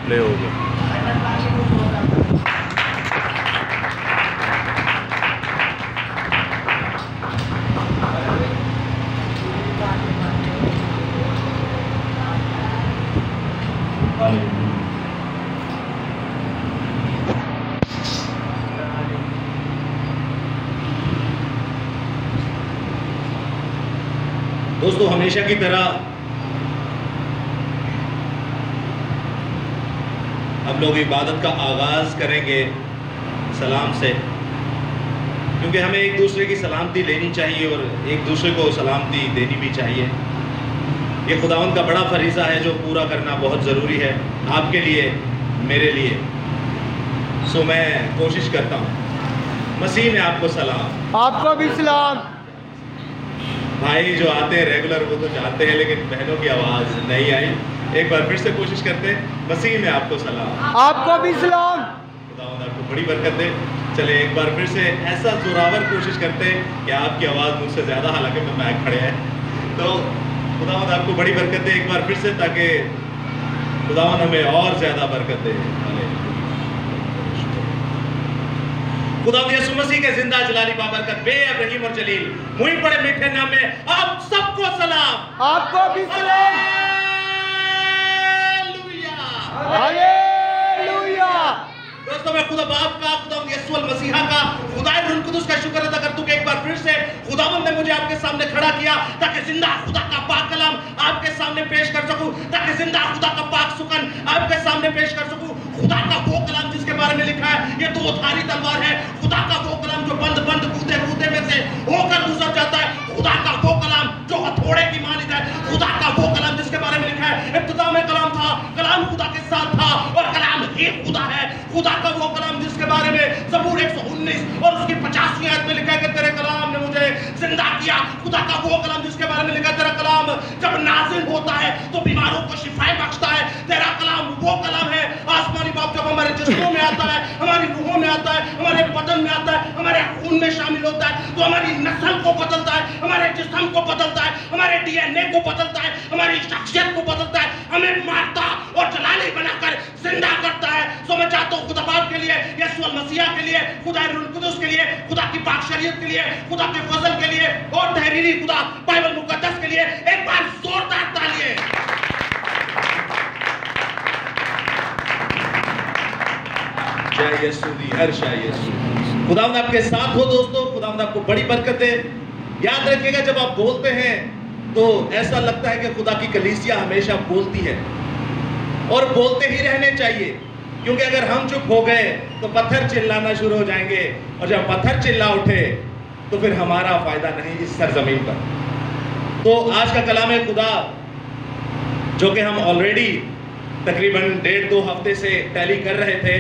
Play हो गया। दोस्तों, हमेशा की तरह हम लोग इबादत का आगाज़ करेंगे सलाम से, क्योंकि हमें एक दूसरे की सलामती लेनी चाहिए और एक दूसरे को सलामती देनी भी चाहिए। ये खुदावंद का बड़ा फरीज़ा है जो पूरा करना बहुत ज़रूरी है आपके लिए, मेरे लिए। सो मैं कोशिश करता हूँ। मसीह में आपको सलाम। आपको भी सलाम। भाई जो आते हैं रेगुलर वो तो जाते हैं, लेकिन बहनों की आवाज़ नहीं आई। एक बार फिर से कोशिश करते हैं। मसीह में आपको सलाम। आपको भी सलाम। खुदावंद आपको बड़ी बरकत दे। चले एक बार फिर से ऐसा जोरावर कोशिश करते हैं कि आपकी आवाज़ मुझसे ज़्यादा, हालांकि मैं मैक खड़े हैं, तो खुदावंद आपको बड़ी बरकत दे एक बार फिर से, ताकि खुदावंद हमें और ज़्यादा बरकत दे। खुदावंद यीशु मसीह के जिंदा जलाली बाबरकत बेअब रहीम और जलील मुझे बड़े मीठे नाम में आप सबको सलाम। आपको भी सलाम। हालेलुया। दोस्तों, मैं खुदा बाप का, खुदावंद यीशु मसीहा का, खुदाए रूह कुदूस का शुक्र अदा करता हूं कि एक बार फिर से खुदावंद ने मुझे आपके सामने खड़ा किया ताकि जिंदा खुदा का पाक कलाम आपके सामने पेश कर सकूं, ताकि जिंदा खुदा का पाक सुकन आपके सामने पेश कर सकूं। खुदा का वो कलाम जिसके बारे में लिखा है ये दो धारी तलवार है। खुदा का वो कलाम जो बंद बंद कूदे कूदे में से होकर गुजर जाता है। खुदा का वो कलाम जो हथौड़े की मानित है। खुदा का वो कलाम जिसके बारे में लिखा है इब्तिदा में कलाम था, कलाम खुदा के साथ था और कलाम ही खुदा है। खुदा का वो कलाम जिसके बारे में ज़बूर 119 और उसकी 50वीं आयत में लिखा है कि तेरे कलाम ने मुझे जिंदा किया। खुदा का वो कलाम जिसके बारे में लिखा है तेरा कलाम जब नाज़िल होता है तो बीमारों को शिफाएं बख्शता है। तेरा कलाम वो कलाम है आसमानी बाप, जब हमारे जिस्मों में आता है, हमारी रूहों में आता है, हमारे बदन में आता है, हमारे खून में शामिल होता है, तो हमारी नस्ल को बदलता है, हमारे जिस्म को बदलता है, हमारे डीएनए को बदलता है, हमारी शख्सियत को बदलता है, हमें मारता और जलाली बनाकर जिंदा करता है। सो मैं चाहता हूँ खुदा बाप के लिए, यीशु मसीह के लिए, खुदा रूह कुदूस के लिए, खुदा की पाक शरीयत के लिए, खुदा के फजल के लिए और तहरीरी खुदा बाइबल मुकद्दस के लिए एक बार जोरदार तालियां। जय यीशु दी हर शाह यीशु। खुदावंद आपके साथ हो दोस्तों, खुदावंद आपको बड़ी बरकत है। याद रखिएगा जब आप बोलते हैं तो ऐसा लगता है कि खुदा की कलीसिया हमेशा बोलती है और बोलते ही रहने चाहिए, क्योंकि अगर हम चुप हो गए तो पत्थर चिल्लाना शुरू हो जाएंगे और जब पत्थर चिल्ला उठे तो फिर हमारा फायदा नहीं इस सरजमीन पर। तो आज का कलाम है खुदा जो कि हम ऑलरेडी तकरीबन 1.5-2 हफ्ते से टैली कर रहे थे।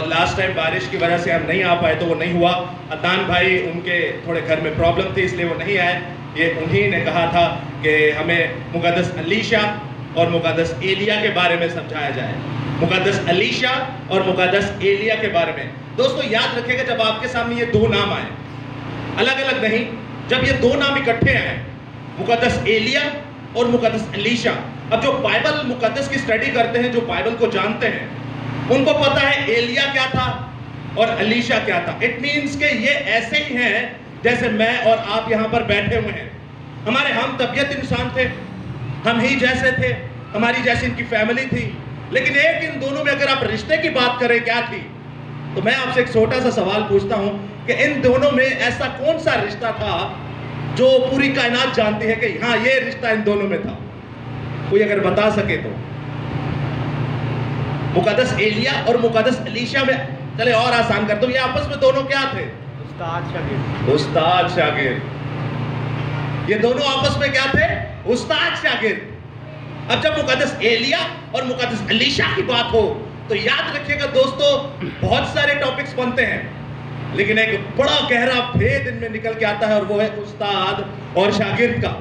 लास्ट टाइम बारिश की वजह से हम नहीं आ पाए तो वो नहीं हुआ। अदनान भाई उनके थोड़े घर में प्रॉब्लम थी इसलिए वो नहीं आए। ये उन्हीं ने कहा था कि हमें मुकद्दस अलीशा और मुकद्दस एलिया के बारे में समझाया जाए। मुकद्दस अलीशा और मुकद्दस एलिया के बारे में दोस्तों याद रखिएगा, जब आपके सामने ये दो नाम आए, अलग अलग नहीं, जब ये दो नाम इकट्ठे आए, मुकद्दस एलिया और मुकद्दस अलीशा। अब जो बाइबल मुकद्दस की स्टडी करते हैं, जो बाइबल को जानते हैं, उनको पता है एलिया क्या था और अलीशा क्या था। इट मीन्स के ये ऐसे ही हैं जैसे मैं और आप यहाँ पर बैठे हुए हैं। हमारे हम तबीयत इंसान थे, हम ही जैसे थे, हमारी जैसी इनकी फैमिली थी, लेकिन एक इन दोनों में अगर आप रिश्ते की बात करें क्या थी, तो मैं आपसे एक छोटा सा सवाल पूछता हूँ कि इन दोनों में ऐसा कौन सा रिश्ता था जो पूरी कायनात जानती है कि हाँ ये रिश्ता इन दोनों में था। कोई अगर बता सके तो। मुकद्दस एलिया और मुकद्दस अलीशा में, चले और आसान कर दो, ये आपस में दोनों क्या थे? उस्ताद शागिर्द। उस्ताद शागिर्द। ये दोनों आपस में क्या थे? उस्ताद शागिर्द। अब जब मुकद्दस एलिया और मुकद्दस अलीशा की बात हो तो याद रखिएगा दोस्तों, बहुत सारे टॉपिक्स बनते हैं, लेकिन एक बड़ा गहरा भेद इनमें निकल के आता है और वो है उस्ताद और शागिर्द का।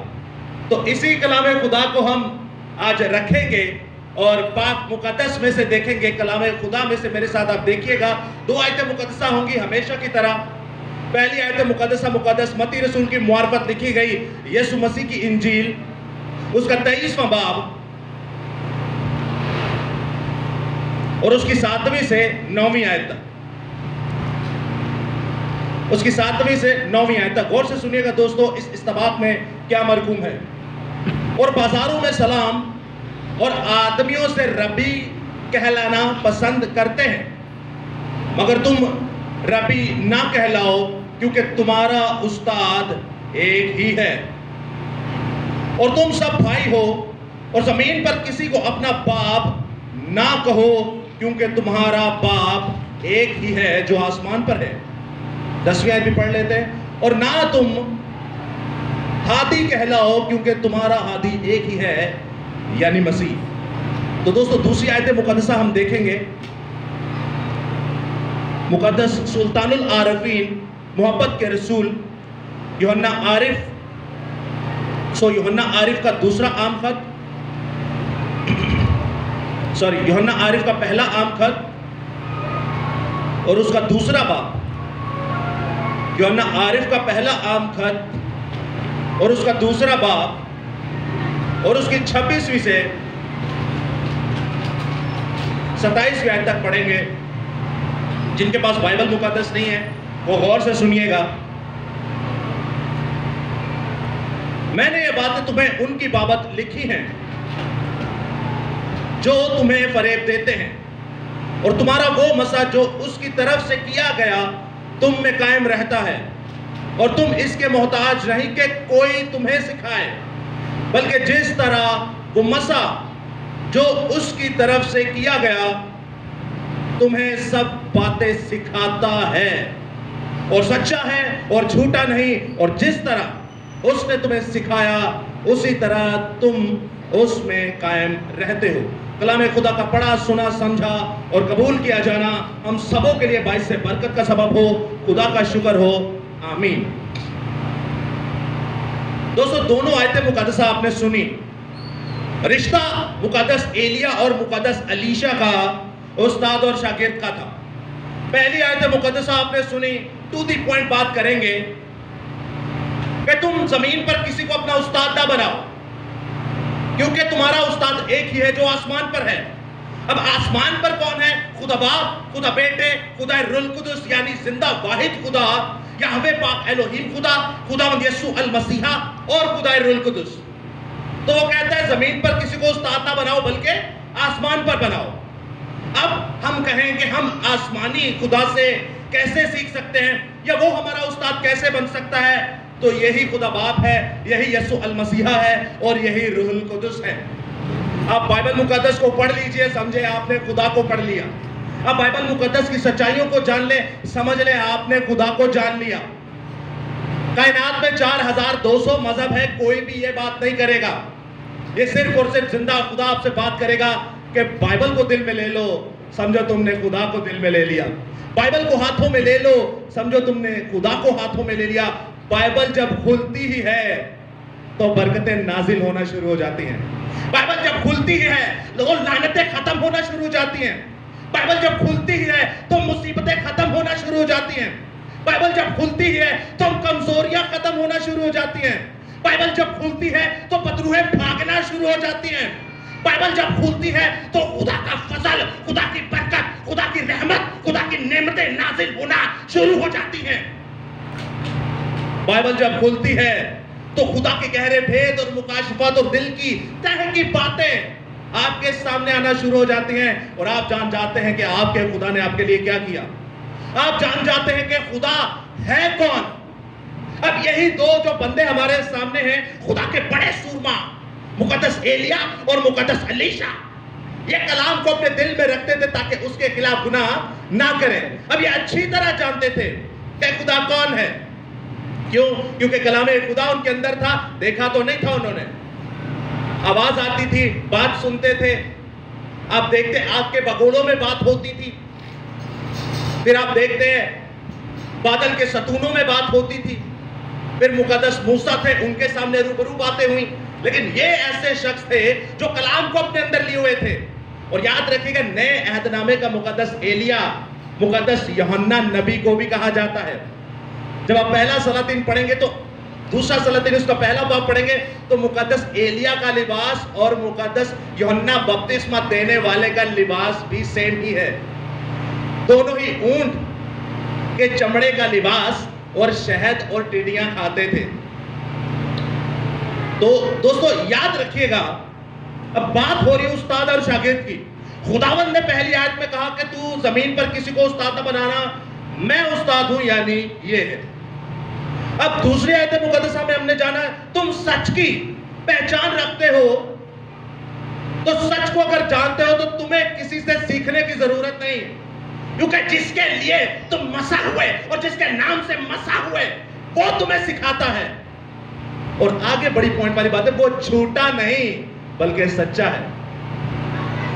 तो इसी कलाम खुदा को हम आज रखेंगे और पाक मुकद्दस में से देखेंगे। कलाम खुदा में से मेरे साथ आप देखिएगा 2 आयतें मुकद्दसा होंगी हमेशा की तरह। पहली आयत मुकद्दसा मुकद्दस मत्ती रसूल की मुआरफत लिखी गई यीशु मसीह की इंजील, उसका 23वां बाब और उसकी 7वीं से 9वीं आयत तक, उसकी 7वीं से 9वीं आयत तक गौर से सुनिएगा दोस्तों, इस इस्तबाक में क्या मरकूम है। और बाजारों में सलाम और आदमियों से रबी कहलाना पसंद करते हैं, मगर तुम रबी ना कहलाओ क्योंकि तुम्हारा उस्ताद एक ही है और तुम सब भाई हो। और जमीन पर किसी को अपना बाप ना कहो क्योंकि तुम्हारा बाप एक ही है जो आसमान पर है। 10वीं आयत भी पढ़ लेते हैं। और ना तुम हादी कहलाओ क्योंकि तुम्हारा हादी एक ही है यानी मसीह। तो दोस्तों दूसरी आयत मुकद्दसा हम देखेंगे। मुकद्दस सुल्तानुल आरफीन मोहब्बत के रसूल यूहन्ना आरिफ, यूहन्ना आरिफ का दूसरा आम खत, यूहन्ना आरिफ का पहला आम खत और उसका दूसरा बाब, यूहन्ना आरिफ का पहला आम खत और उसका दूसरा बाब और उसकी 26वीं से 27वीं आयत तक पढ़ेंगे। जिनके पास बाइबल मुकद्दस नहीं है वो गौर से सुनिएगा। मैंने ये बातें तुम्हें उनकी बाबत लिखी हैं जो तुम्हें फरेब देते हैं और तुम्हारा वो मसा जो उसकी तरफ से किया गया तुम में कायम रहता है और तुम इसके मोहताज नहीं कि कोई तुम्हें सिखाए, बल्कि जिस तरह वो मसा जो उसकी तरफ से किया गया तुम्हें सब बातें सिखाता है और सच्चा है और झूठा नहीं, और जिस तरह उसने तुम्हें सिखाया उसी तरह तुम उसमें कायम रहते हो। कलाम खुदा का पढ़ा, सुना, समझा और कबूल किया जाना हम सबों के लिए बाइस से बरकत का सबब हो। खुदा का शुक्र हो, आमीन। दोस्तों दोनों आयतें मुकद्दसा आपने सुनी। रिश्ता मुकद्दस एलिया और मुकद्दस अलीशा का उस्ताद और शागिर्द का था। पहली आयत मुकद्दसा आपने सुनी, टू दी पॉइंट बात करेंगे कि तुम जमीन पर किसी को अपना उस्ताद ना बनाओ क्योंकि तुम्हारा उस्ताद एक ही है जो आसमान पर है। अब आसमान पर कौन है? खुदा बाप, खुदा बेटे, खुदा रुल कुदस यानी जिंदा वाहिद खुदा, यहोवे पाक एलोहीम खुदा, खुदावंद यीशु अल मसीहा और खुदा रुल कुदस। तो वो कहता है जमीन पर किसी को उस्ताद ना बनाओ बल्कि आसमान पर बनाओ। अब हम कहें कि हम आसमानी खुदा से कैसे सीख सकते हैं या वो हमारा उस्ताद कैसे बन सकता है? तो यही खुदा बाप है, यही यीशु अल मसीहा है और यही रूहुल कुदस है। आप बाइबल मुकद्दस को पढ़ लीजिए, समझे आपने खुदा को पढ़ लिया। अब बाइबल मुकद्दस की सच्चाइयों को जान ले, समझ ले आपने खुदा को जान लिया। कायनात में 4200 मजहब है, कोई भी ये बात नहीं करेगा। ये सिर्फ और सिर्फ जिंदा खुदा आपसे बात करेगा कि बाइबल को दिल में ले लो, समझो तुमने खुदा को दिल में ले लिया। बाइबल को हाथों में ले लो, समझो तुमने खुदा को हाथों में ले लिया। बाइबल जब खुलती ही है तो बरकतें नाजिल होना शुरू हो जाती हैं। बाइबल जब खुलती ही है तो लानतें खत्म होना शुरू हो जाती हैं। बाइबल जब खुलती ही है तो मुसीबतें खत्म होना शुरू हो जाती हैं। बाइबल जब खुलती ही है तो कमजोरियां खत्म होना शुरू हो जाती हैं। बाइबल जब खुलती है तो बदरूहें भागना शुरू हो जाती हैं। बाइबल जब खुलती है तो खुदा का फजल, खुदा की बरकत, खुदा की रहमत, खुदा की नेमतें नाजिल होना शुरू हो जाती हैं। बाइबल जब खुलती है तो खुदा के गहरे भेद और मुकाशफात और दिल की तह की बातें आपके सामने आना शुरू हो जाती हैं और आप जान जाते हैं कि आपके खुदा ने आपके लिए क्या किया। आप जान जाते हैं कि खुदा है कौन। अब यही दो जो बंदे हमारे सामने हैं, खुदा के बड़े सूरमा मुकद्दस एलिया और मुकद्दस अलीशा, ये कलाम को अपने दिल में रखते थे ताकि उसके खिलाफ गुनाह ना करें। अब ये अच्छी तरह जानते थे कि खुदा कौन है। क्यों? क्योंकि कलाम खुदा उनके अंदर था, देखा तो नहीं था उन्होंने। आवाज आती थी, बात सुनते थे, आप देखते आग के भगोड़ों में बात होती थी, फिर आप देखते हैं बादल के सतूनों में बात होती थी, फिर मुकद्दस मूसा थे, उनके सामने रूबरू बातें हुई। लेकिन ये ऐसे शख्स थे जो कलाम को अपने अंदर लिए हुए थे। और याद रखिएगा, नए अहदनामे का मुकद्दस एलिया, मुकद्दस यूहन्ना नबी को भी कहा जाता है। जब आप पहला सलातीन पढ़ेंगे तो दूसरा सलतीन उसका पहला बाब पढ़ेंगे तो मुकद्दस एलिया का लिबास और मुकद्दस यूहन्ना बपतिस्मा देने वाले का लिबास भी सेम ही है। दोनों ही ऊंट के चमड़े का लिबास और शहद और टिड्डियां खाते थे। तो दोस्तों याद रखिएगा, अब बात हो रही है उस्ताद और शागिर्द की। खुदावंद ने पहली आयत में कहा कि तू जमीन पर किसी को उस्ताद न बनाना, मैं उस्ताद हूं, यानी ये है। अब दूसरी आयत मुकद्दसा में हमने जाना तुम सच की पहचान रखते हो, तो सच को अगर जानते हो तो तुम्हें किसी से सीखने की जरूरत नहीं, क्योंकि जिसके लिए तुम मसा हुए और जिसके नाम से मसा हुए वो तुम्हें सिखाता है। और आगे बड़ी पॉइंट वाली बात है, वो झूठा नहीं बल्कि सच्चा है।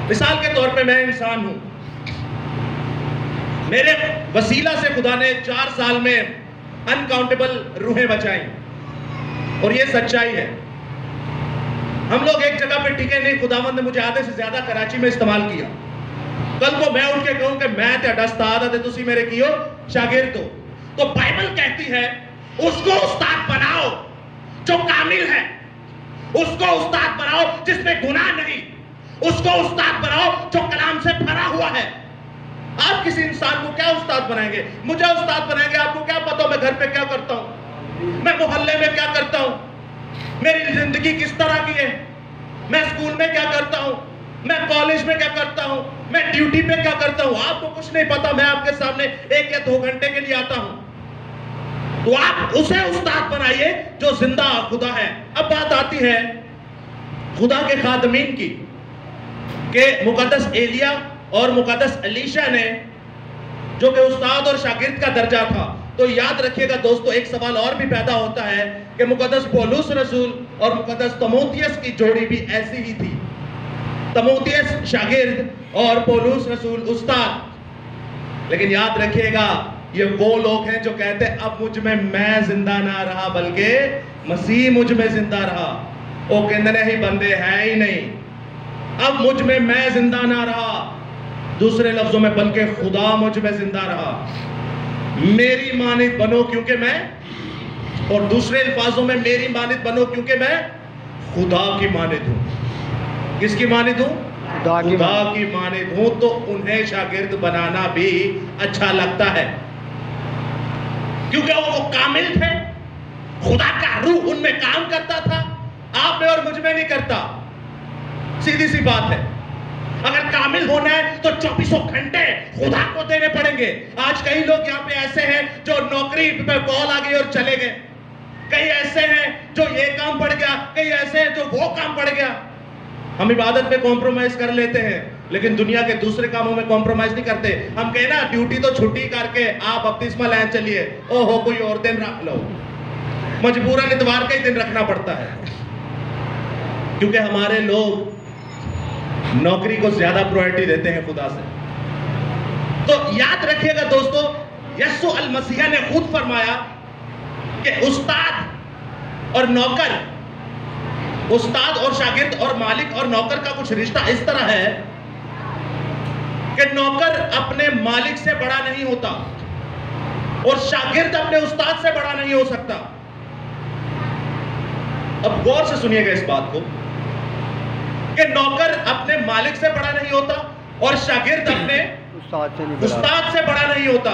मिसाल के तौर पे मैं इंसान हूं, मेरे वसीला से खुदा ने 4 साल में अनकाउंटेबल रूहें बचाई, और ये सच्चाई है। हम लोग एक जगह पे टिके नहीं, खुदावंद ने मुझे आधे से ज्यादा कराची में इस्तेमाल किया। कल को मैं उठ के कहूं कि मैं तेरा उस्ताद है, तुसी मेरे कियो शागिर्द हो, तो बाइबल कहती है उसको उस्ताद बनाओ जो कामिल है, उसको उस्ताद बनाओ जिसमें गुनाह नहीं, उसको उस्ताद बनाओ जो कलाम से भरा हुआ है। आप किसी इंसान को क्या उस्ताद बनाएंगे? मुझे उस्ताद बनाएंगे, आपको क्या पता मैं घर पे क्या करता हूं, मैं मोहल्ले में क्या करता हूं, मेरी जिंदगी किस तरह की है, मैं स्कूल में क्या करता हूं, मैं कॉलेज में क्या करता हूं, मैं ड्यूटी पे क्या करता हूं, आपको कुछ नहीं पता। मैं आपके सामने 1 या 2 घंटे के लिए आता हूं, तो आप उसे उस्ताद बनाइए जो जिंदा खुदा है। अब बात आती है खुदा के खादमीन की, कि मुकद्दस एलिया और मुकद्दस एलीशा ने, जो कि उस्ताद और शागिर्द का दर्जा था। तो याद रखिएगा दोस्तों, एक सवाल और भी पैदा होता है कि मुकद्दस पौलुस रसूल और मुकद्दस तीमुथियुस की जोड़ी भी ऐसी ही थी। तीमुथियुस शागिर्द और पौलुस रसूल उस्ताद। लेकिन याद रखिएगा, ये वो लोग हैं जो कहते हैं अब मुझ में मैं जिंदा ना रहा बल्कि मसीह मुझ में जिंदा रहा। वो कहते ही बंदे हैं ही नहीं, अब मुझ में मैं जिंदा ना रहा, दूसरे लफ्जों में बल्कि खुदा मुझ में जिंदा रहा। मेरी मानित बनो क्योंकि मैं, और दूसरे अल्फाजों में मेरी मानित बनो क्योंकि मैं खुदा की मानित हूं। किसकी मानित हूं? खुदा की मानित हूं। तो उन्हें शागिर्द बनाना भी अच्छा लगता है, क्योंकि वो कामिल थे, खुदा का रूह उनमें काम करता था, आप में और मुझ में नहीं करता। सीधी सी बात है, अगर कामिल होना है तो 24 घंटे खुदा को देने पड़ेंगे। आज कई लोग यहाँ पे ऐसे हैं जो नौकरी पे कॉल आ गई और चले गए, कई ऐसे हैं जो ये काम पड़ गया, कई ऐसे हैं जो वो काम पड़ गया। हम इबादत पे कॉम्प्रोमाइज कर लेते हैं, लेकिन दुनिया के दूसरे कामों में कॉम्प्रोमाइज नहीं करते। हम कहे ना ड्यूटी तो छुट्टी करके आप बपतिस्मा लैन चलिए, ओहो कोई और दिन रख लो, मजबूरन इतवार का ही दिन रखना पड़ता है, क्योंकि हमारे लोग नौकरी को ज्यादा प्रायोरिटी देते हैं खुदा से। तो याद रखिएगा दोस्तों, यीशु अल मसीह ने खुद फरमाया कि उस्ताद और नौकर, उस्ताद और शागिर्द और मालिक और नौकर का कुछ रिश्ता इस तरह है कि नौकर अपने मालिक से बड़ा नहीं होता और शागिर्द अपने उस्ताद से बड़ा नहीं हो सकता। अब गौर से सुनिएगा इस बात को कि नौकर अपने मालिक से बड़ा नहीं होता और शागिर्द अपने उस्ताद से बड़ा नहीं होता।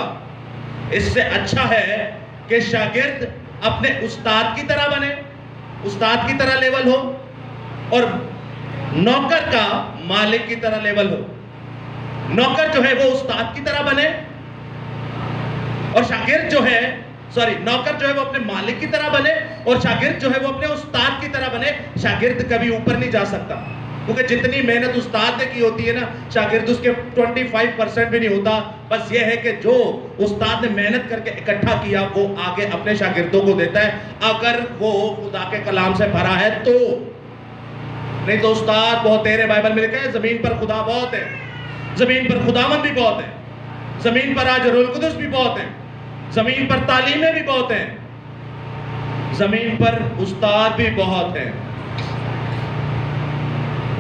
इससे अच्छा है कि शागिर्द अपने उस्ताद की तरह बने, उस्ताद की तरह लेवल हो, और नौकर का मालिक की तरह लेवल हो। नौकर जो है वो उस्ताद की तरह बने और शागिर्द जो है, सॉरी, नौकर जो है वो अपने मालिक की तरह बने और शागिर्द जो है वो अपने उस्ताद की तरह बने। शागिर्द कभी ऊपर नहीं जा सकता, क्योंकि जितनी मेहनत उस्ताद ने की होती है ना, शागिर्द उसके 25% भी नहीं होता। बस ये है कि जो उस्ताद ने मेहनत करके इकट्ठा किया वो आगे अपने शागिर्दों को देता है, अगर वो खुदा के कलाम से भरा है तो। नहीं तो उस्ताद बहुत तेरे, बाइबल में लिखा है जमीन पर खुदा बहुत है, जमीन पर खुदावंद भी बहुत है, जमीन पर आज रूहुल कुदुस भी बहुत है, जमीन पर तालीमें भी बहुत हैं, जमीन पर उस्ताद भी बहुत हैं।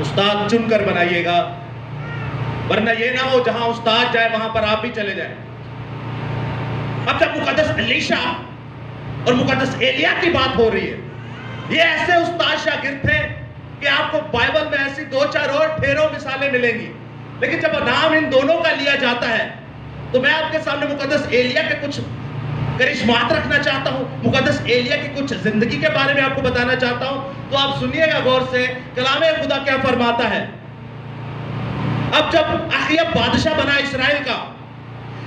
उस्ताद चुनकर बनाइएगा, वरना ये ना हो जहां उस्ताद जाए वहां पर आप भी चले जाए। अब जब मुकद्दस एलीशा और मुकद्दस एलिया की बात हो रही है। ये ऐसे उस्ताद शागिर्द थे कि आपको बाइबल में ऐसी 2-4 और ढेरों मिसालें मिलेंगी, लेकिन जब नाम इन दोनों का लिया जाता है तो मैं आपके सामने मुकद्दस एलिया के कुछ करिश्मात रखना चाहता हूं, मुकद्दस एलिया की कुछ जिंदगी के बारे में आपको बताना चाहता हूं। तो आप सुनिएगा गौर से, कलामे खुदा क्या फरमाता है। अब जब अखयब बादशाह बना इसराइल का,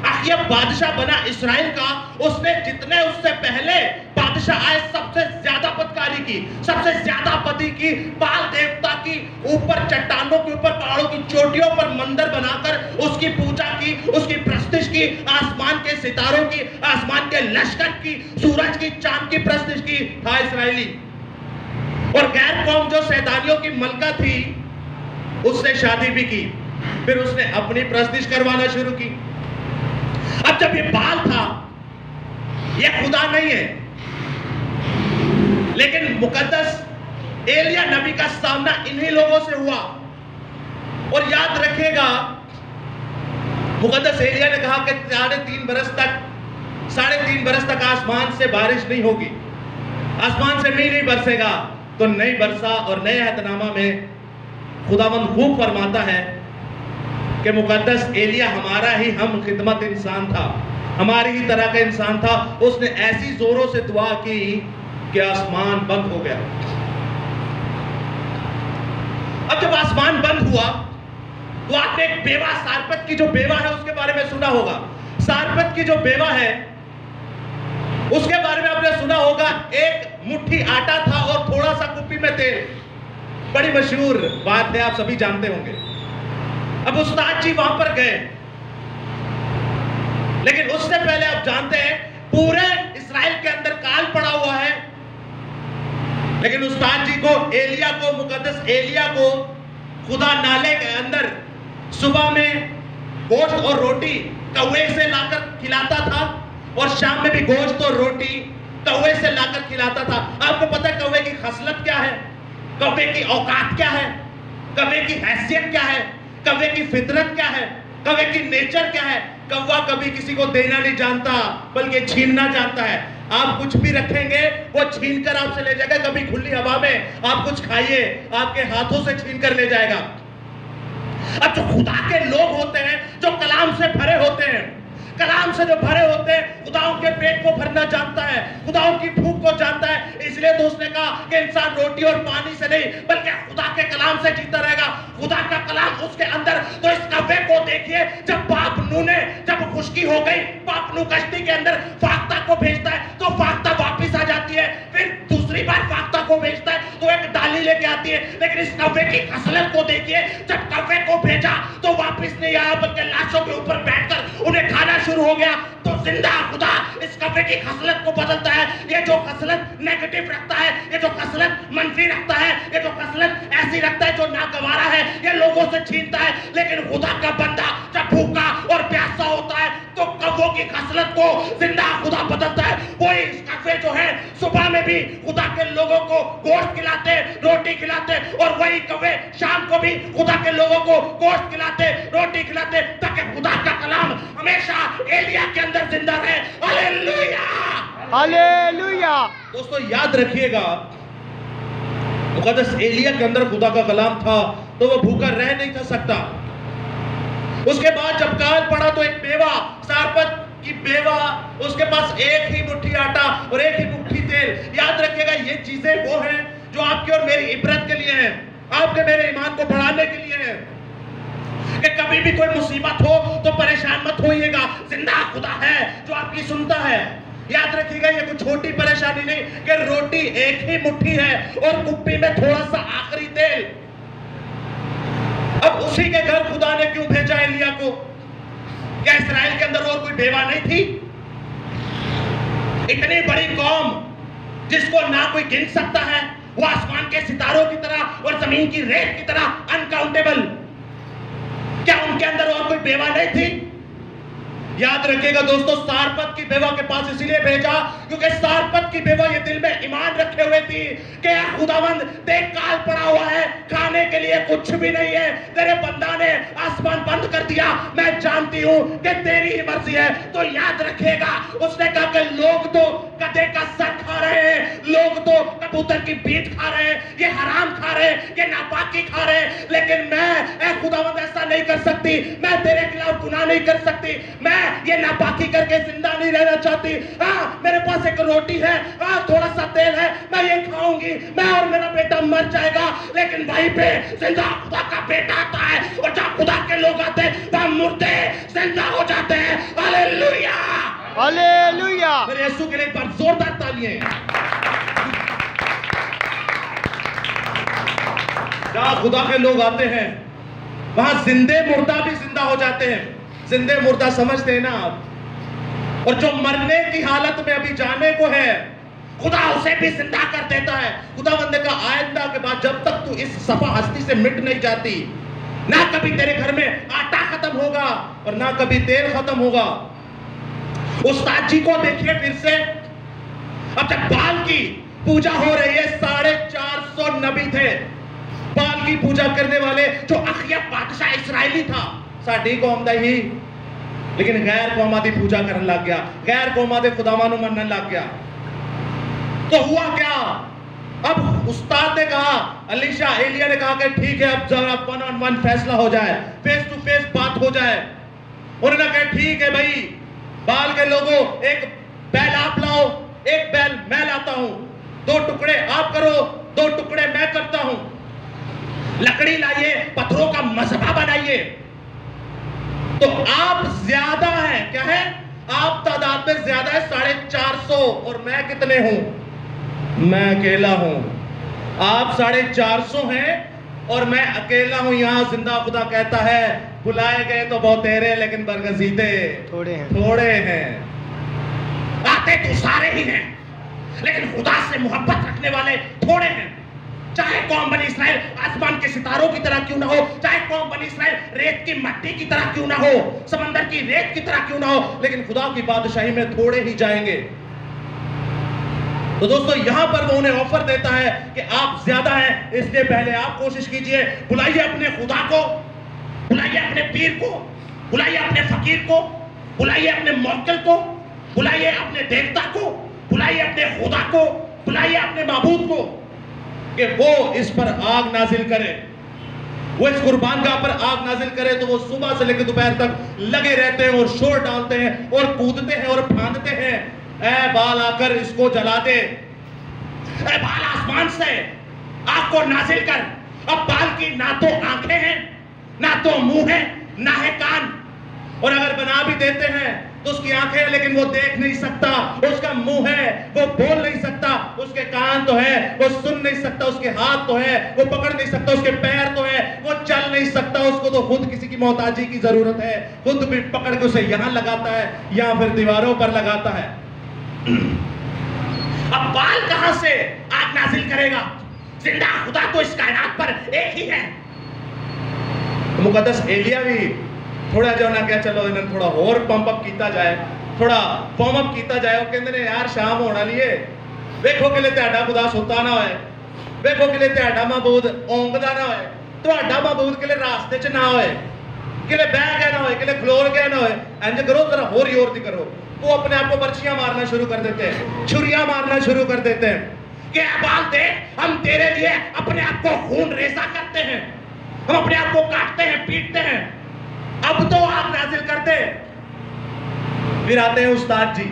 अखयब बादशाह बना इसराइल का, उसने जितने उससे पहले बादशाह आए सबसे ज्यादा बदकारी की, सबसे ज्यादा बदी की, बाल देवता की ऊपर चट्टानों के ऊपर पहाड़ों की चोटियों पर मंदिर बनाकर उसकी पूजा की, उसकी प्रस्तिश की, आसमान के सितारों की, आसमान के लश्कर की, सूरज की, चांद की प्रस्तिश की था इसराइली। और गैर कौम जो सैतानियों की मलका थी उससे शादी भी की, फिर उसने अपनी प्रस्तिश करवाना शुरू की। अब जब ये बाल था, ये खुदा नहीं है, लेकिन मुकद्दस एलिया नबी का सामना इन्हीं लोगों से हुआ। और याद रखिएगा, मुकद्दस एलिया ने कहा कि 3.5 बरस तक आसमान से बारिश नहीं होगी, आसमान से मींह नहीं बरसेगा। तो नहीं बरसा, और नए अहदनामा में खुदावंद खूब फरमाता है कि मुकद्दस एलिया हमारा ही हम खिदमत इंसान था, हमारी ही तरह का इंसान था। उसने ऐसी जोरों से दुआ की कि आसमान बंद हो गया। अब जब आसमान बंद हुआ तो आपने एक बेवा, सारपत की जो बेवा है उसके बारे में सुना होगा। सारपत की जो बेवा है उसके बारे में आपने सुना होगा। एक मुट्ठी आटा था और थोड़ा सा कुप्पी में तेल, बड़ी मशहूर बात है, आप सभी जानते होंगे। अब उस्ताद जी वहां पर गए, लेकिन उससे पहले आप जानते हैं पूरे इस्राएल के अंदर काल पड़ा हुआ है, लेकिन उस्ताद जी को, एलिया को, मुकद्दस एलिया को खुदा नाले के अंदर सुबह में गोश्त और रोटी कौवे से लाकर खिलाता था, और शाम में भी गोश्त और रोटी कौवे से लाकर खिलाता था। आपको पता है कौवे की खसलत क्या है, कौवे की औकात क्या है, कौवे की हैसियत क्या है, कौवे की फितरत क्या है, कौवे की नेचर क्या है। कौवा कभी किसी को देना नहीं जानता, बल्कि छीनना जानता है। आप कुछ भी रखेंगे वो छीन कर आपसे ले जाएगा। कभी खुली हवा में आप कुछ खाइए, आपके हाथों से छीन कर ले जाएगा। अब जो खुदा के लोग होते हैं, जो कलाम से भरे होते हैं, कलाम से जो भरे होते हैं, खुदाओं के पेट को भरना जानता है, खुदाओं की भूख को जानता है। इसलिए तो उसने कहा कि इंसान रोटी और पानी से नहीं बल्कि खुदा के कलाम से जीता रहेगा। खुदा का कलाम उसके अंदर। तो इस कव्वे को देखिए, जब बाप नू ने, जब खुश्की हो गई, बाप नू कश्ती के अंदर फाख्ता को भेजता है तो फाख्ता वापिस आ जाती है। फिर दूसरी बार फाख्ता को भेजता है तो एक डाली लेके आती है। लेकिन इस कव्वे की खसलत को देखिए, जब कव्वे को भेजा तो वापिस नहीं आया, बल्कि लाशों के ऊपर बैठकर उन्हें खाना शुरू हो गया। तो जिंदा खुदा इस कव्वे की खसलत को बदलता है। ये जो खसलत नेगेटिव रखता है, ये जो खसलत मंफी रखता है, ये जो खसलत ऐसी रखता है जो नागवारा है, ये लोगों से छीनता है। लेकिन खुदा का बंदा जब भूखा और प्यासा होता है तो कव्वों की खसलत को जिंदा खुदा बदलता है। वही इस कव्वे जो है सुबह में भी खुदा के लोगों को गोश्त खिलाते, रोटी खिलाते, और वही कव्वे शाम को भी खुदा के लोगों को गोश्त खिलाते, रोटी खिलाते, ताकि खुदा का कलाम हमेशा एलिया के अंदर जिंदा रहे। Hallelujah, hallelujah. दोस्तों याद रखिएगा, मुकद्दस एलिया के अंदर खुदा का कलाम था तो वो भूखा रह नहीं था सकता। उसके बाद जब काल पड़ा तो एक बेवा, सारपत की बेवा, उसके पास एक ही मुट्ठी आटा और एक ही मुट्ठी तेल। याद रखिएगा, ये चीजें वो हैं जो आपकी और मेरी इबरत के लिए हैं, आपके मेरे ईमान को बढ़ाने के लिए हैं। कि कभी भी कोई मुसीबत हो तो परेशान मत होइएगा, जिंदा खुदा है जो आपकी सुनता है। याद रखिएगा, ये कोई छोटी परेशानी नहीं कि रोटी एक ही मुट्ठी है और कुप्पी में थोड़ा सा आखिरी तेल। अब उसी के घर खुदा ने क्यों भेजा एलिया को? क्या इसराइल के अंदर और कोई बेवा नहीं थी? इतनी बड़ी कौम जिसको ना कोई गिन सकता है, वो आसमान के सितारों की तरह और जमीन की रेत की तरह अनकाउंटेबल। क्या उनके अंदर और कोई बेवा नहीं थी? याद रखिएगा दोस्तों, सारपत की बेवा के पास इसलिए भेजा क्योंकि सारपत की बेवा ये दिल में ईमान रखे हुए थी कि यार खुदावंद देख काल पड़ा हुआ है, खाने के लिए कुछ भी नहीं है, तेरे बंदा ने आसमान बंद कर दिया, मैं जानती हूं कि तेरी ही मर्जी है। तो याद रखिएगा, उसने कहा कि लोग तो गधे का सर खा रहे हैं, लोग तो कबूतर की बीट खा रहे हैं, ये हराम खा रहे हैं, ये नापाकी खा रहे हैं, लेकिन मैं खुदावंद ऐसा नहीं कर सकती, मैं तेरे खिलाफ गुनाह नहीं कर सकती, मैं ये नापाकी करके जिंदा नहीं रहना चाहती। हाँ, मेरे पास एक रोटी है, हाँ थोड़ा सा तेल है, मैं ये खाऊंगी, मैं और मेरा बेटा मर जाएगा, लेकिन वहीं पे जिंदा खुदा का बेटा आता है, और जब खुदा के लोग आते हैं वहां मुर्दे जिंदा हो जाते हैं। Hallelujah, hallelujah. मेरे यीशु के लिए एक बार जोरदार तालियां। जहां खुदा के लोग आते हैं वहां जिंदे मुर्दा भी जिंदा हो जाते हैं। जिंदे मुर्दा समझते हैं ना आप? और जो मरने की हालत में अभी जाने को है, खुदा उसे भी जिंदा कर देता है। खुदावंद का आइंदा के बाद जब तक तू इस सफा हस्ती से मिट नहीं जाती, ना कभी तेरे घर में आटा खत्म होगा और ना कभी तेल खत्म होगा। उस्ताद जी को देखिए फिर से। अब जब बाल की पूजा हो रही है, 450 नबी थे बाल की पूजा करने वाले, जो अखिया बादशाह इस्राएली था, साडी कौम दा ही, लेकिन गैर कौमा दी पूजा करने लग गया, गैर कौमा दे खुदावां नूं मनन लग गया। तो हुआ क्या? अब उस्ताद ने कहा, अलीशा एलिया ने कहा कि ठीक है, अब जरा 1-on-1 फैसला हो जाए, फेस टू फेस बात हो जाए। उन्होंने कहा ठीक है भाई, बाल के लोगों एक बैल आप लाओ, एक बैल मैं लाता हूं, 2 टुकड़े आप करो, 2 टुकड़े मैं करता हूं। लकड़ी लाइए, पत्थरों का मजबा बनाइए। तो आप ज्यादा हैं, क्या है? आप तादाद में ज्यादा है 450, और मैं कितने हूं? मैं अकेला हूं। आप 450 हैं और मैं अकेला हूं। यहां जिंदा खुदा कहता है, बुलाए गए तो बहुत तेरे, लेकिन बरगजीते थोड़े हैं। आते तो सारे ही हैं, लेकिन खुदा से मोहब्बत रखने वाले थोड़े हैं। चाहे कौम बनी इस्राएल आसमान के सितारों की तरह क्यों ना हो, चाहे कौम बनी इस्राएल रेत की मट्टी की तरह क्यों ना हो, समंदर की रेत की तरह क्यों ना हो, लेकिन खुदा की बादशाही में थोड़े ही जाएंगे। तो दोस्तों, यहां पर वो उन्हें ऑफर देता है कि आप ज्यादा हैं, इसलिए पहले आप कोशिश कीजिए, बुलाइए अपने खुदा को, बुलाइए अपने पीर को, बुलाइए अपने फकीर को, बुलाइए अपने मौक्किल को, बुलाइए अपने देवता को, बुलाइए अपने खुदा को, बुलाइए अपने माबूद को, कि वो इस पर आग नाजिल करे, वो इस कुर्बान गाह पर आग नाजिल करे। तो वो सुबह से लेकर दोपहर तक लगे रहते हैं और शोर डालते हैं और कूदते हैं और फांदते हैं, ऐ बाल आकर इसको जला दे, ऐ बाल आसमान से आग को नाजिल कर। अब बाल की ना तो आंखें हैं, ना तो मुंह है, ना है कान, और अगर बना भी देते हैं तो उसकी आंखें हैं लेकिन वो देख नहीं सकता, उसका मुंह है वो बोल नहीं सकता, उसके कान तो है वो सुन नहीं सकता, उसके हाथ तो है वो पकड़ नहीं सकता, उसके पैर तो है वो चल नहीं सकता, उसको तो खुद किसी की मोहताजी की जरूरत है, खुद भी पकड़ के उसे यहां लगाता है या फिर दीवारों पर लगाता है। अब बाल कहां से आग नाजिल करेगा? जिंदा खुदा तो इस कायनात पर एक ही है। मुकद्दस एलिया भी थोड़ा जो ना क्या, चलो इन्हें थोड़ा और पंप अप किया जाए, थोड़ा फॉर्म अप किया जाए। वो कहते ने यार शाम होना लिए, वेखो कि तुहाडा खुदा सुता ना होए, वेखो कि तुहाडा महबूद औंगदा ना होए, तुहाडा महबूद कि रास्ते च ना होए, कि बह गया ना होए, कि खलोर गया ना होए। इंज करो, जरा होर जोर दी करो। वो अपने आप को बर्छियां मारना शुरू कर देते हैं, छुरियां मारना शुरू कर देते हैं कि बाल देख, हम तेरे लिए अपने आप को खून रेजा करते हैं, हम अपने आप को काटते हैं, पीटते हैं, अब तो आग नाजिल करते। फिर आते हैं उस्ताद जी।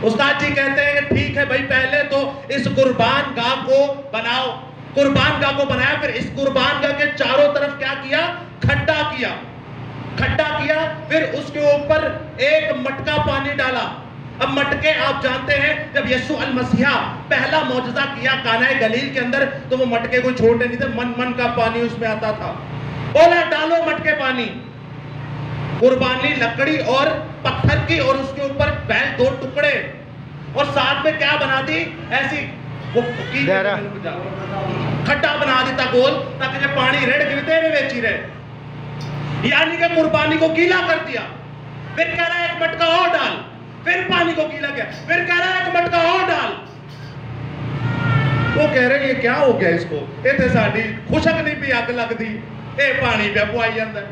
उस्ताद जी कहते हैं कि ठीक है भाई, पहले तो इस कुर्बान गाह को बनाओ। कुर्बान गाह को बनाया, फिर इस कुर्बान गाह के चारों तरफ क्या किया? खड्डा किया, खड्डा किया, फिर उसके ऊपर एक मटका पानी डाला। अब मटके आप जानते हैं, जब यीशु अल मसीहा पहला मौजज़ा किया काना गलील के अंदर, तो वो मटके को छोटे नहीं थे, मन मन का पानी उसमें आता था। बोला डालो मटके पानी, कुर्बानी लकड़ी और पत्थर की, और उसके ऊपर बैल 2 टुकड़े, और साथ में क्या बना दी? ऐसी वो खड्डा बना देता गोल, ताकि जब पानी रेड़ गिरते रहे वेची रहे, यानी कि कुर्बानी को गीला कर दिया। फिर कह रहा है एक मटका और डाल, फिर पानी को गीला किया, फिर कह रहा है एक मटका और डाल। वो कह रहे ये क्या हो गया इसको, ये तो साड़ी खुशक नहीं पी अग लगती, ये पानी पे पुआई जाता है।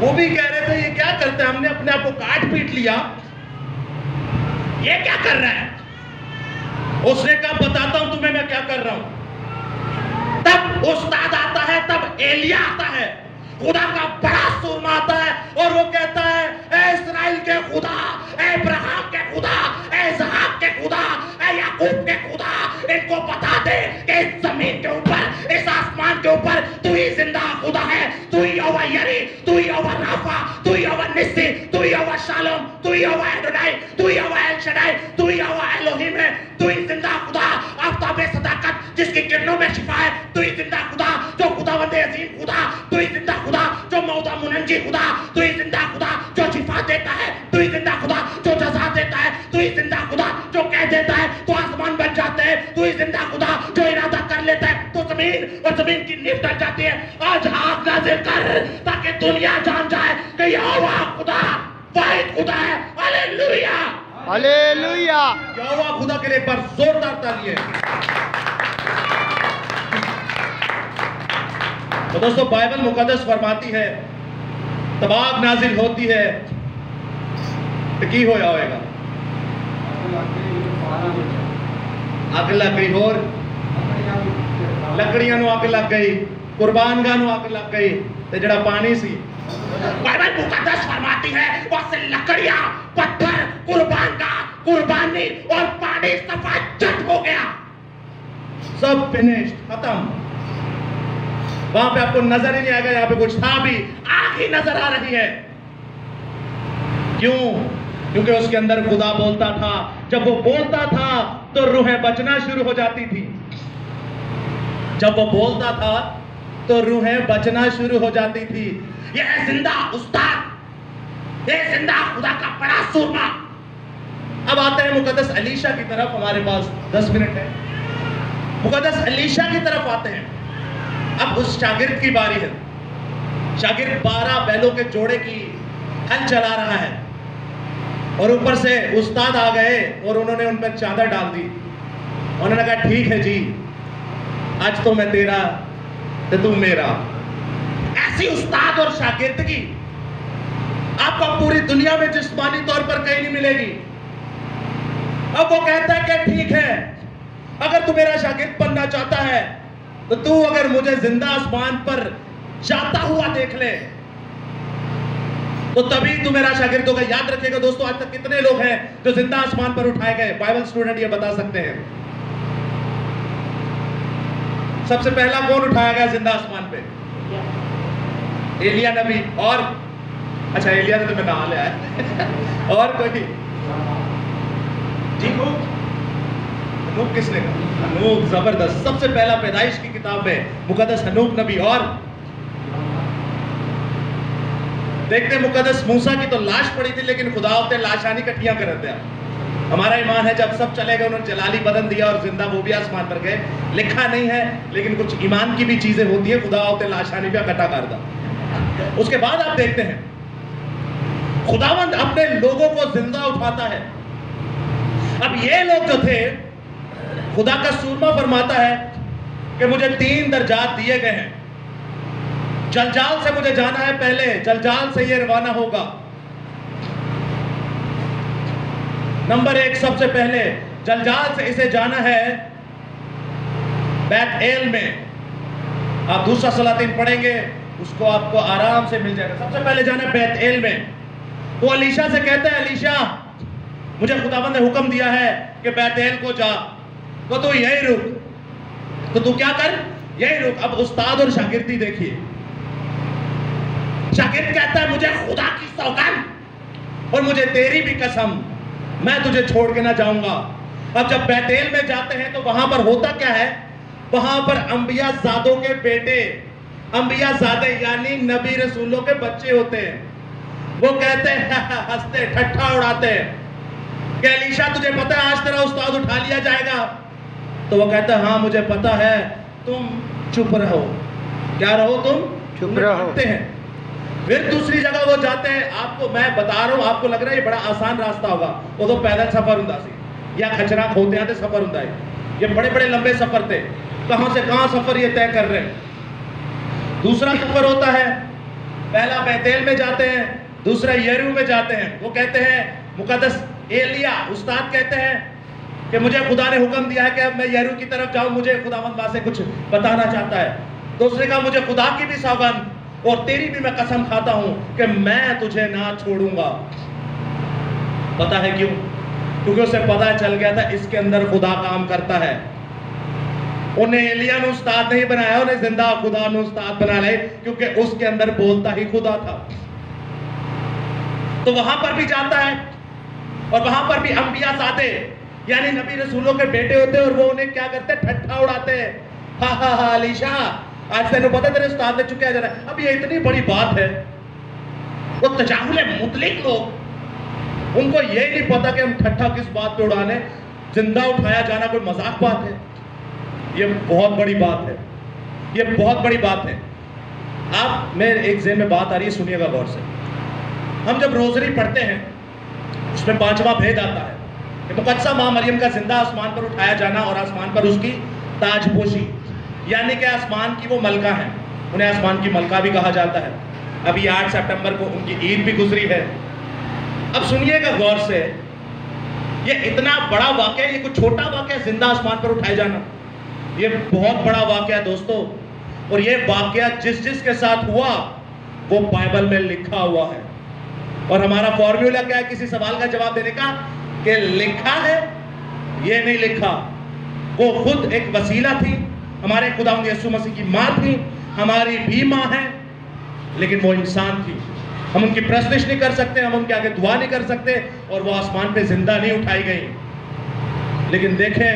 वो भी कह रहे थे ये क्या करते हैं, हमने अपने आप को काट पीट लिया, ये क्या कर रहा है। उसने कहा बताता हूं तुम्हें मैं क्या कर रहा हूं। तब उस्ताद आता है, तब एलिया आता है, खुदा का बड़ा सूरमा आता है और वो कहता है ए इस्राएल के खुदा, ए इब्राहिम के खुदा, ए इसहाक के खुदा, ए याकूब के खुदा, इनको बता दे कि इस जमीन के ऊपर, इस आसमान के ऊपर तू ही जिंदा खुदा है, तू ही यहोवा यरी, तू ही यहोवा राफा, तू ही यहोवा निस्सी, तू ही यहोवा शालोम, तू ही यहोवा एडोनाई, तू ही यहोवा एल शडाई, तू ही यहोवा एलोहिम है, तू ही जिंदा खुदा, आफताबे सदाकत जिसकी किरणों में शिफा है, तू ही जिंदा खुदा, जो खुदावंदे अजीम खुदा, तू ही जिंदा खुदा, जो मौदा मुनंजी खुदा, तू ही जिंदा खुदा, जो शिफा देता है, तू ही जिंदा खुदा, जो जज़ा देता है, तू ही जिंदा खुदा, जो कह देता है तो आसमान बन जाते हैं, तू ही जिंदा खुदा, जो इरादा कर लेता है तो जमीन और जमीन की नींव डर जाती है। आज आग नाज़िल कर ताकि दुनिया जान जाए कि यहोवा खुदा वाहिद खुदा है। Hallelujah, hallelujah. यहोवा खुदा के लिए एक बार जोरदार तालियां। तो दोस्तों बाइबल मुकद्दस फरमाती है तब आग नाजिल होती है तो की होया होएगा, अग लग गई और लकड़ियां नु अग लग गई, कुर्बान गाह नु अग लग गई, ते जड़ा पानी सी बाइबल मुकद्दस फरमाती है उससे लकड़ियां, पत्थर, कुर्बान गाह, कुर्बानी और पानी सफा जट हो गया, सब फिनिश्ड, खत्म। वहां पे आपको नजर ही नहीं आएगा यहाँ पे कुछ था भी, आग ही नजर आ रही है। क्यों? क्योंकि उसके अंदर खुदा बोलता था, जब वो बोलता था तो रूहें बचना शुरू हो जाती थी, जब वो बोलता था तो रूहें बचना शुरू हो जाती थी। यह है जिंदा उस्ताद, यह जिंदा खुदा का बड़ा सूरमा। अब आते हैं मुकद्दस एलीशा की तरफ, हमारे पास 10 मिनट है। मुकद्दस एलीशा की तरफ आते हैं। अब उस शागिर्द की बारी है। शागिर्द 12 बैलों के जोड़े की हल चला रहा है और ऊपर से उस्ताद आ गए और उन्होंने उन पर चादर डाल दी। उन्होंने कहा ठीक है जी, आज तो मैं तेरा तो तू मेरा। ऐसी उस्ताद और शागिर्दगी आपको पूरी दुनिया में जिस्मानी तौर पर कहीं नहीं मिलेगी। अब वो कहता है कि ठीक है, अगर तू मेरा शागिर्द बनना चाहता है तो तू अगर मुझे जिंदा आसमान पर जाता हुआ देख ले तो तभी तू मेरा शागिर्द होगा। याद रखिएगा दोस्तों, आज तक कितने लोग हैं जो जिंदा आसमान पर उठाए गए? बाइबल स्टूडेंट ये बता सकते हैं। सबसे पहला कौन उठाया गया जिंदा आसमान पे? एलिया नबी। और अच्छा एलिया ने तो मैं नाम लिया है और कोई जी? हनूक किसने कहा? हनूक, जबरदस्त। सबसे पहला पैदाइश की किताब में मुकद्दस हनूक नबी। और देखते मुकद्दस मूसा की तो लाश पड़ी थी, लेकिन खुदा होते लाशानी इकट्ठियां कर दिया। हमारा ईमान है जब सब चले गए उन्होंने जलाली बदन दिया और जिंदा वो भी आसमान पर गए। लिखा नहीं है लेकिन कुछ ईमान की भी चीजें होती है। खुदा होते लाशानी भी इकट्ठा कर दिया। उसके बाद आप देखते हैं खुदावंद अपने लोगों को जिंदा उठाता है। अब ये लोग जो थे, खुदा का सूरमा फरमाता है कि मुझे 3 दर्जात दिए गए हैं। जलजाल से मुझे जाना है, पहले जलजाल से ये रवाना होगा। नंबर 1, सबसे पहले जलजाल से इसे जाना है बैत-एल में। आप दूसरा सलातीन पढ़ेंगे उसको आपको आराम से मिल जाएगा। सबसे पहले जाना है बैत-एल में। वो अलीशा से कहता है, अलीशा मुझे खुदावंद ने हुक्म दिया है कि बैत-एल को जा, तो तू यही रुक। तो तू क्या कर, यही रुक। अब उस्ताद और शागिर्दी देखिए। शागिर्द कहता है मुझे खुदा की सौगंध और मुझे तेरी भी कसम, मैं तुझे छोड़ के ना जाऊंगा। अब जब बैत-एल में जाते हैं तो वहां पर होता क्या है? वहां पर अंबिया ज़ादों के बेटे, अंबिया ज़ादे यानी नबी रसूलों के बच्चे होते हैं। वो कहते हैं हंसते ठट्ठा उड़ाते हैं कि अलीशा तुझे पता है आज तेरा उस्ताद उठा लिया जाएगा? तो वो कहता है हाँ मुझे पता है, तुम चुप रहो। क्या रहो? तुम चुप रहो। हैं फिर दूसरी जगह वो जाते हैं, आपको मैं बता रहा हूं, आपको लग रहा है ये बड़ा आसान रास्ता होगा, वो तो पैदल सफर हुंदा सी या खचरा खोते आते सफर हुंदा है। ये बड़े बड़े लंबे सफर थे, कहां से कहां सफर ये तय कर रहे हैं। दूसरा सफर होता है, पहला बैतेल में जाते हैं, दूसरा यरीहो में जाते हैं। वो कहते हैं, मुकद्दस एलिया उस्ताद कहते हैं कि मुझे खुदा ने हुक्म दिया है कि अब मैं यरीहो की तरफ जाऊं, मुझे खुदावंद वहां से कुछ बताना चाहता है। दूसरे का मुझे खुदा की भी सौगंध और तेरी भी मैं कसम खाता हूं कि मैं तुझे ना छोड़ूंगा। पता है क्यों? क्योंकि उसे पता चल गया था इसके अंदर खुदा काम करता है। उन्हें एलिया ने उस्ताद नहीं बनाया, उन्हें जिंदा खुदा ने उस्ताद बना लिया, क्योंकि उसके अंदर बोलता ही खुदा था। तो वहां पर भी जाता है और वहां पर भी अंबिया सादे यानी नबी रसूलों के बेटे होते हैं और वो उन्हें क्या करते हैं, ठट्ठा उड़ाते हैं। हा हा हा अलीशा, आज तेरे पता तेरे उस्ताद ने चुका जा रहा है। अब ये इतनी बड़ी बात है, वो तजाहुले मुतलिक लोग, उनको ये नहीं पता कि हम ठट्ठा किस बात पे उड़ाने, जिंदा उठाया जाना कोई मजाक बात है। ये बहुत बड़ी बात है, ये बहुत बड़ी बात है। आप मेरे एक ज़हन में बात आ रही है, सुनिएगा गौर से। हम जब रोजरी पढ़ते हैं उसमें 5वां भेद आता है कि मुकद्दसा मां मरियम का जिंदा आसमान पर उठाया जाना और आसमान पर उसकी ताजपोशी, यानी कि आसमान की वो मलका है, उन्हें आसमान की मलका भी कहा जाता है। अभी 8 सितंबर को उनकी ईद भी गुजरी है। अब सुनिएगा गौर से, ये इतना बड़ा वाकया, ये कुछ छोटा वाकया जिंदा आसमान पर उठाया जाना, ये बहुत बड़ा वाकया दोस्तों। और ये वाकया जिस जिस के साथ हुआ वो बाइबल में लिखा हुआ है। और हमारा फॉर्मूला क्या है किसी सवाल का जवाब देने का, कि लिखा है, ये नहीं लिखा। वो खुद एक वसीला थी, हमारे खुदावंद यीशु मसीह की माँ थी, हमारी भी माँ है, लेकिन वो इंसान थी। हम उनकी प्रस्तुति नहीं कर सकते, हम उनके आगे दुआ नहीं कर सकते, और वो आसमान पे जिंदा नहीं उठाई गई। लेकिन देखें,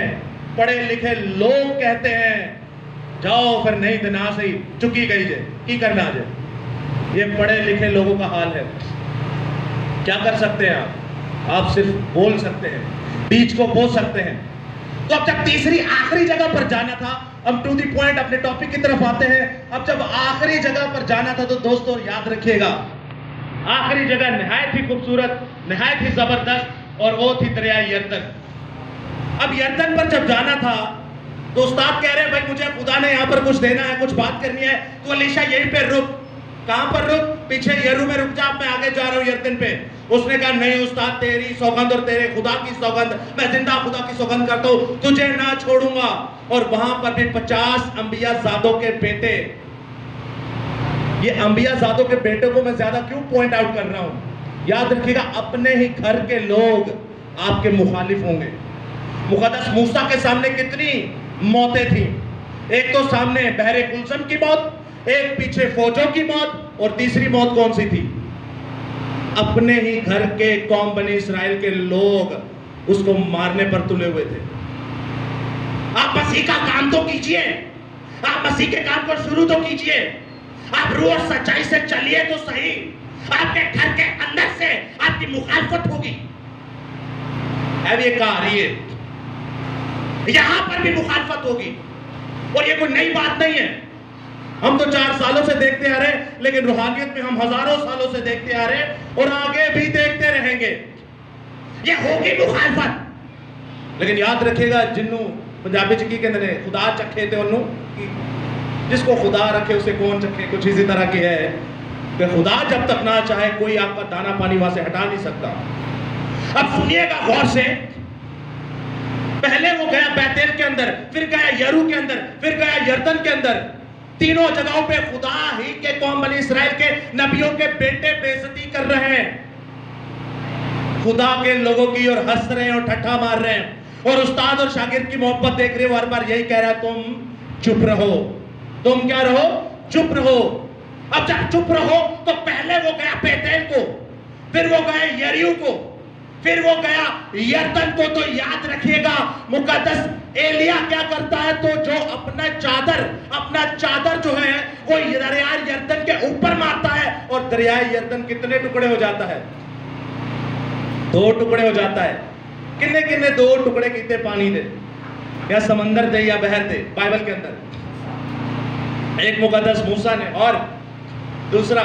पढ़े लिखे लोग कहते हैं जाओ फिर नहीं तो ना सही चुकी गई जे की करना जे। ये पढ़े लिखे लोगों का हाल है। क्या कर सकते हैं आप सिर्फ बोल सकते हैं, बीच को बो सकते हैं। तो अब जब तीसरी आखिरी जगह पर जाना था, हम टू दी पॉइंट अपने टॉपिक की तरफ आते हैं। अब जब आखिरी जगह पर जाना था तो दोस्तों याद रखिएगा, आखिरी जगह निहायत ही खूबसूरत, निहायत ही जबरदस्त, और वो थी दरिया यरदन। अब यरदन पर जब जाना था तो उस्ताद कह रहे हैं, भाई मुझे खुदा ने यहाँ पर कुछ देना है, कुछ बात करनी है, तो अलीशा यहीं पे रुक। कहां पर रुक? पीछे यरीहो में रुक जा, मैं आगे जा रहा हूं यरदन पे। उसने कहा नहीं उस्ताद, तेरी सौगंध और तेरे खुदा की सौगंध, मैं जिंदा खुदा की सौगंध करता हूं, तुझे ना छोड़ूंगा। और वहां पर भी 50 अंबिया ज़ादों के बेटे, ये अंबिया ज़ादों के बेटे को मैं ज्यादा क्यों पॉइंट आउट कर रहा हूं, याद रखिएगा अपने ही घर के लोग आपके मुखालिफ होंगे। मुकद्दस मूसा के सामने कितनी मौतें थी, एक तो सामने बहरे कुलसम की मौत, एक पीछे फौजों की मौत, और तीसरी मौत कौन सी थी? अपने ही घर के कौम बनी इस्राएल के लोग उसको मारने पर तुले हुए थे। आप मसीह का काम तो कीजिए, आप मसीह के काम को शुरू तो कीजिए, आप रोज सच्चाई से चलिए तो सही। आपके घर के अंदर से आपकी मुखालफत होगी। अब ये कहा रही है, यहां पर भी मुखालफत होगी, और ये कोई नई बात नहीं है। हम तो 4 सालों से देखते आ रहे हैं, लेकिन रूहानियत में हम हजारों सालों से देखते आ रहे हैं और आगे भी देखते रहेंगे। ये होगी मुखालफत, लेकिन याद रखिएगा, जिन्नू पंजाबी च की कहते हैं, खुदा चखे थे उन्नू, जिसको खुदा रखे उसे कौन चखे। कुछ इसी तरह की है कि खुदा जब तक ना चाहे कोई आपका दाना पानी वहां से हटा नहीं सकता। अब सुनिएगा गौर से, पहले वो गया बैतेल के अंदर, फिर गया यरीहो के अंदर, फिर गया यरदन के अंदर। तीनों जगहों पे खुदा ही के कौम बनी इस्राएल के नबियों के बेटे बेइज्जती कर रहे हैं, खुदा के लोगों की, और हंस रहे हैं और ठट्ठा मार रहे हैं। और उस्ताद और शागिर्द की मोहब्बत देख रहे हो, हर बार यही कह रहा है, तुम चुप रहो, तुम क्या रहो, चुप रहो। अब जब चुप रहो तो पहले वो गया बैतेल को, फिर वो गया यरीहो को, फिर वो गया यरदन को। तो याद रखिएगा, मुकद्दस एलिया क्या करता है, तो जो अपना चादर जो है वो दरिया यरदन के ऊपर मारता है, और दरिया यरदन कितने टुकड़े हो जाता है? 2 टुकड़े हो जाता है। किन्ने किन्ने 2 टुकड़े कीते पानी दे, या समंदर दे या बहर दे, बाइबल के अंदर। एक मुकद्दस मूसा ने, और दूसरा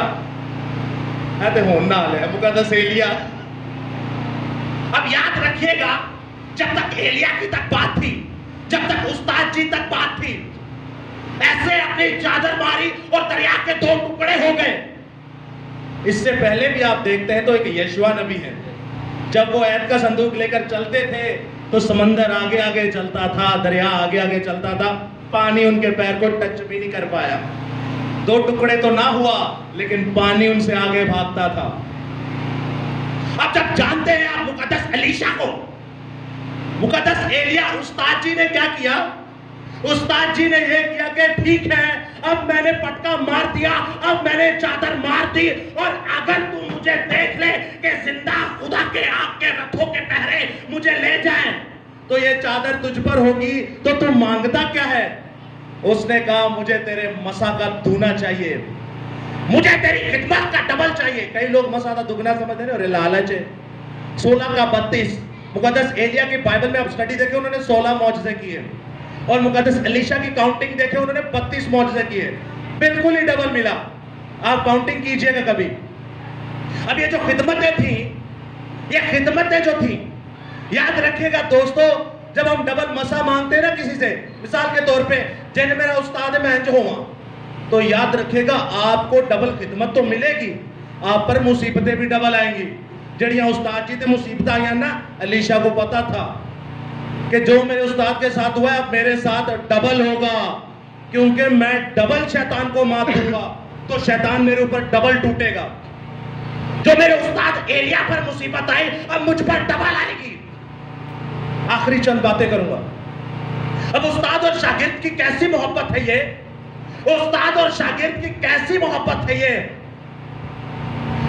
है तो होना है मुकद्दस एलिया। अब याद रखिएगा, जब तक एलिया की तक बात थी, जब तक उस्ताद जी तक बात थी, ऐसे अपनी चादर मारी और दरिया के दो टुकड़े हो गए। इससे पहले भी आप देखते हैं तो एक यशुआ नबी है, जब वो ऐद का संदूक लेकर चलते थे तो समंदर आगे आगे चलता था, दरिया आगे आगे चलता था, पानी उनके पैर को टच भी नहीं कर पाया। दो टुकड़े तो ना हुआ लेकिन पानी उनसे आगे भागता था। अब जब जानते हैं आप मुकद्दस एलीशा को, मुकद्दस एलिया, उस्ताद जी ने क्या किया? उस्ताद जी ने यह किया कि ठीक है, अब मैंने पटका मार दिया, अब मैंने चादर मार दी, और अगर तू मुझे देख ले कि जिंदा खुदा के आग के रथों के पहरे मुझे ले जाए तो ये चादर तुझ पर होगी, तो तू मांगता क्या है? उसने कहा मुझे तेरे मसा का दूना चाहिए, मुझे तेरी खिदमत का डबल चाहिए। कई लोग मसा का दुगना समझते हैं और लालच है। 16 का 32 मुकद्दस एलिया की बाइबल में आप स्टडी देखें, उन्होंने 16 मौजज़े किए, और मुकद्दस एलीशा की काउंटिंग देखें, उन्होंने 32 मौजज़े किए, बिल्कुल ही डबल मिला। आप काउंटिंग कीजिएगा कभी। अब ये जो खिदमतें थी, ये खिदमतें जो थी, याद रखिएगा दोस्तों, जब हम डबल मसा मांगते हैं ना किसी से, मिसाल के तौर पे जिन मेरा उस्ताद है मैं इंज होवा, तो याद रखिएगा आपको डबल खिदमत तो मिलेगी, आप पर मुसीबतें भी डबल आएंगी। जड़ियां उस्ताद जी ते मुसीबत आई ना, एलीशा को पता था कि जो मेरे उस्ताद के साथ हुआ है अब मेरे साथ डबल होगा, क्योंकि मैं डबल शैतान को मात दूंगा तो शैतान मेरे ऊपर डबल टूटेगा। जो मेरे उस्ताद एलिया पर मुसीबत आई अब मुझ पर डबल आएगी। आखिरी चंद बातें करूंगा। अब उस्ताद और शागिर्द की कैसी मोहब्बत है ये, उस्ताद और शागिर्द की कैसी मोहब्बत है ये।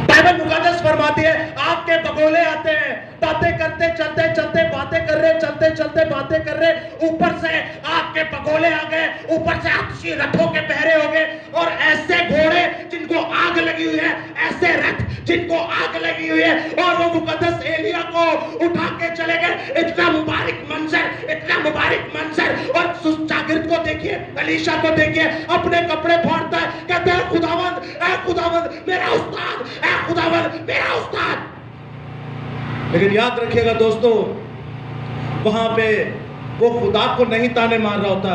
बाइबल मुकद्दस फरमाती है आपके बगोले आते हैं, बातें करते चलते चलते बातें कर रहे, चलते चलते बातें कर रहे, ऊपर से आपके बगोले आ गए, ऊपर से आतिशी रथों के पहरे हो गए, और ऐसे घोड़े जिनको आग लगी हुई है, ऐसे रथ जिनको आग लगी हुई है, और वो मुकद्दस एलिया को उठा के चले गए। इतना मुबारक मंजर, इतना मुबारक मंजर। और शागिर्द को देखिए, एलीशा को देखिए, अपने कपड़े फाड़ता है, कहते हैं खुदावंद, ऐ खुदावंद मेरा उस्ताद, ऐ खुदावंद मेरा उस्ताद। लेकिन याद रखिएगा दोस्तों, वहां पे वो खुदा को नहीं ताने मार रहा होता,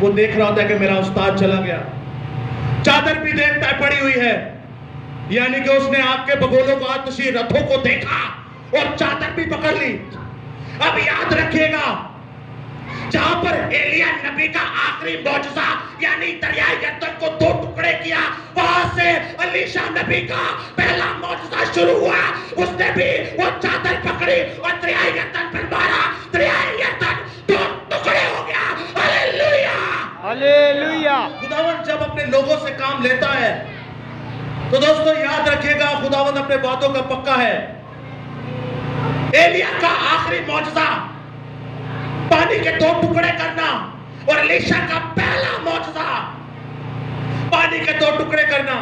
वो देख रहा होता है कि मेरा उस्ताद चला गया। चादर भी देखता है पड़ी हुई है, यानी कि उसने आपके बगोलों को, आतिशी रथों को देखा और चादर भी पकड़ ली। अब याद रखिएगा, जहां पर एलिया नबी का आखिरी मौजज़ा यानी दरियाए यरदन को दो टुकड़े किया, वहां से एलीशा नबी का पहला मौजज़ा शुरू हुआ। उसने भी वो चादर पकड़ी और दरियाए यरदन पर मारा, दरियाए यरदन दो टुकड़े हो गया। Hallelujah, hallelujah. खुदावंद जब अपने लोगों से काम लेता है तो दोस्तों याद रखिएगा, खुदावंद अपने बातों का पक्का है। एलिया का आखिरी मौजज़ा पानी के दो टुकड़े करना, और एलीशा का पहला मौजज़ा पानी के दो टुकड़े करना।